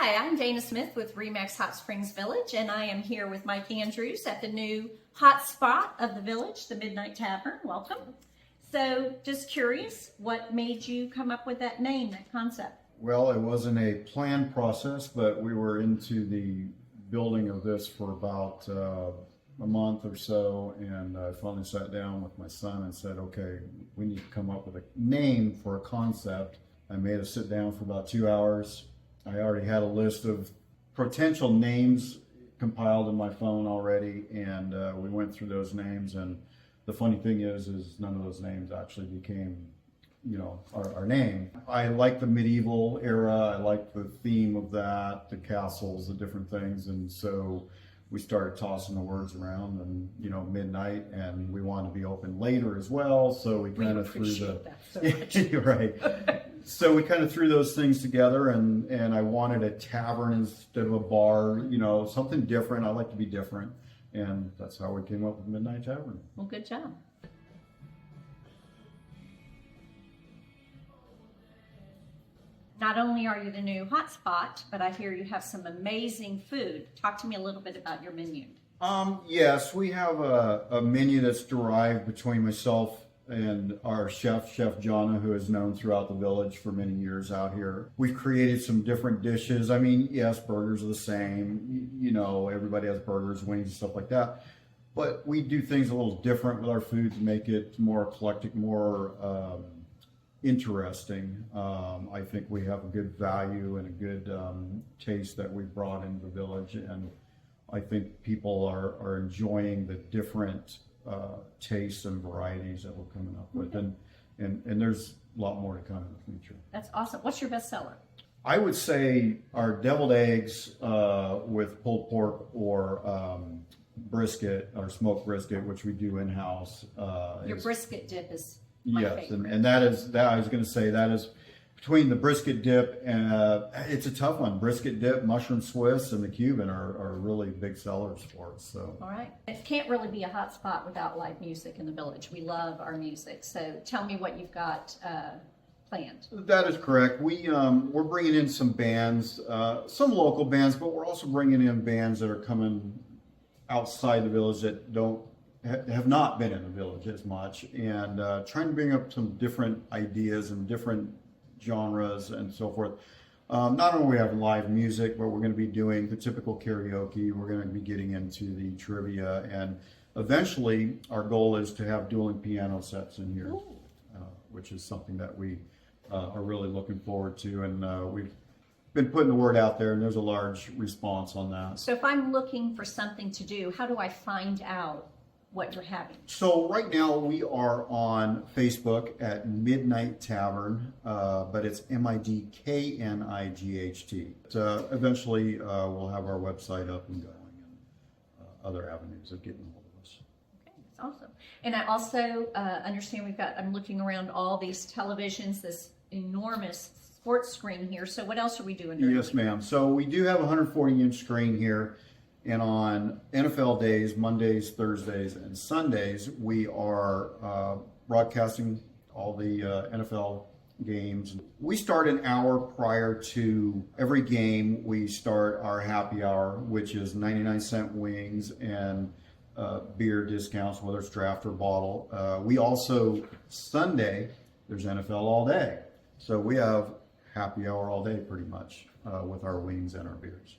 Hi, I'm Dana Smith with Remax Hot Springs Village, and I am here with Mike Andrews at the new hot spot of the village, the MidKnight Tavern. Welcome. So, just curious, what made you come up with that name, that concept? Well, it wasn't a planned process, but we were into the building of this for about a month or so, and I finally sat down with my son and said, okay, we need to come up with a name for a concept. I made us sit down for about 2 hours. I already had a list of potential names compiled in my phone already, and we went through those names, and the funny thing is none of those names actually became, our name. I like the medieval era. I like the theme of that, the castles, the different things, and so we started tossing the words around, and midnight, and we wanted to be open later as well, so we kind of threw the right. So we kind of threw those things together, and I wanted a tavern instead of a bar, something different. I like to be different, and that's how we came up with MidKnight Tavern. Well, good job. Not only are you the new hotspot, but I hear you have some amazing food. Talk to me a little bit about your menu. Yes, we have a menu that's derived between myself and our Chef Jana, who is known throughout the village for many years out here. We've created some different dishes. I mean, yes, burgers are the same. Everybody has burgers, wings, and stuff like that. But we do things a little different with our food to make it more eclectic, more interesting. I think we have a good value and a good taste that we've brought into the village, and I think people are enjoying the different tastes and varieties that we're coming up with, and there's a lot more to come in the future. That's awesome. What's your best seller? I would say our deviled eggs with pulled pork or brisket, or smoked brisket, which we do in-house. Your brisket dip is my favorite. And that I was going to say, that is between the brisket dip and it's a tough one. Brisket dip, mushroom Swiss, and the Cuban are really big sellers for us. So. All right. It can't really be a hot spot without live music in the village. We love our music. So tell me what you've got planned. That is correct. We're bringing in some bands, some local bands, but we're also bringing in bands that are coming outside the village that have not been in the village as much, and trying to bring up some different ideas and different genres and so forth. Not only are we having live music, but we're going to be doing the typical karaoke. We're going to be getting into the trivia, and eventually our goal is to have dueling piano sets in here, which is something that we are really looking forward to, and we've been putting the word out there, and there's a large response on that. So if I'm looking for something to do, how do I find out what you're having? So right now we are on Facebook at MidKnight Tavern, but it's MidKnight. Eventually we'll have our website up and going, and other avenues of getting a hold of us. Okay, that's awesome. And I also understand I'm looking around all these televisions, this enormous sports screen here. So what else are we doing? Yes, ma'am. So we do have a 140-inch screen here. And on NFL days, Mondays, Thursdays, and Sundays, we are broadcasting all the NFL games. We start an hour prior to every game. We start our happy hour, which is 99-cent wings and beer discounts, whether it's draft or bottle. We also, Sunday, there's NFL all day. So we have happy hour all day pretty much with our wings and our beers.